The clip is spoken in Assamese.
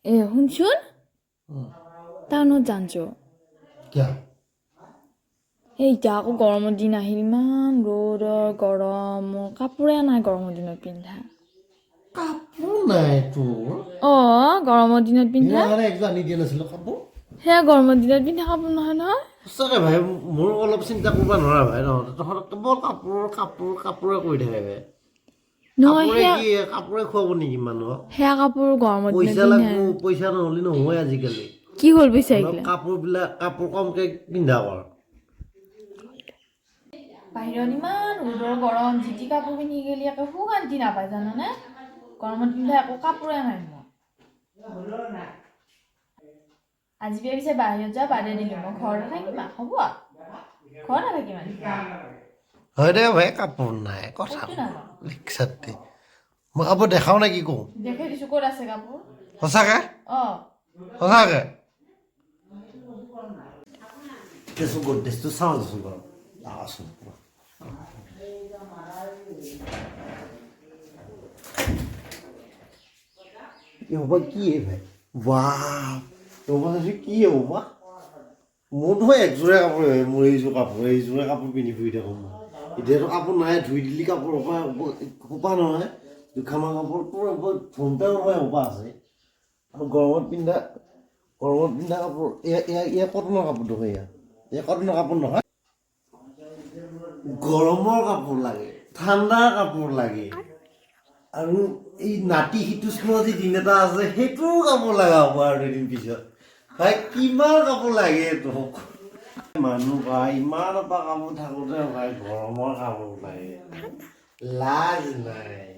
শুনচোন টাউনত জানছ কিয় এতিয়া আকৌ গৰমৰ দিন আহিল ইমান ৰ'দৰ গৰম কাপোৰে নাই গৰমৰ দিনত পিন্ধা কাপোৰ নাই তোৰ গৰমৰ দিনত পিন্ধা একযোৰ আনি দিয়া নাছিলো কাপোৰ সেয়া গৰমৰ দিনত পিন্ধা কাপোৰ নহয় নহয় সঁচাকে ভাই মোৰ অলপ চিন্তা কৰিব নোৱাৰা ভাই নহ'লে তহঁতক কেৱল কাপোৰে কৰি থাকে ভাই নহয় কাপোৰে খুৱাব নেকি মানুহক সেয়া কাপোৰ গৰমৰ দিনত পইচা পিন্ধা লাগব পইচা নহ'লে নহয় আজিকালি কি হ'ল পইচা এইগিলা কাপোৰ কমকে পিন্ধা কৰ বাহিৰত ইমান ৰ'দৰ গৰম জিটি কাপোৰ পিন্ধি গেলি একো শান্তি নাপায় জানানে গৰমত পিন্ধা একো কাপোৰে নাই মোৰ আজি পিছে বাহিৰত যোৱা বাদে দিলো মই ঘৰতে থাকিম হ'ব ঘৰতে থাকিম হয় দে ভাই কাপোৰ নাই কথা লিখছাতে মই কাপোৰ দেখাও নে কি কওঁ দেখাই দিছো ক'ত আছে কাপোৰ সঁচাকে সঁচাকে দেচোন গড্ৰেজটো চাওঁ দেচোন বাৰু আছোন হ'ব কি ভাই বাহ কি হ'ব মোৰ নহয় একযোৰে কাপোৰ মোৰ এইযোৰে কাপোৰ পিন্ধি ফুৰি থাকোঁ মই এতিয়াতো কাপোৰ নাই ধুই দিলি কাপোৰ সোপা নহয় দুখামান কাপোৰ পুৰা ধুওঁতে সোপা আছে আৰু গৰমত পিন্ধা কাপোৰ এয়া কটনৰ কাপোৰটো হয় এয়া কটনৰ কাপোৰ নহয় গৰমৰ কাপোৰ লাগে ঠাণ্ডাৰ কাপোৰ লাগে আৰু এই নাতি শীতোষ্ণ যি দিন এটা আছে সেইটোও কাপোৰ লগা হ'ব আৰু দুদিন পিছত ভাই কিমান কাপোৰ লাগে তোক মানুহ ভাই ইমান পৰা কাপোৰ থাকোঁতে ভাই গৰমৰ কাপোৰ লাগে লাজ নাই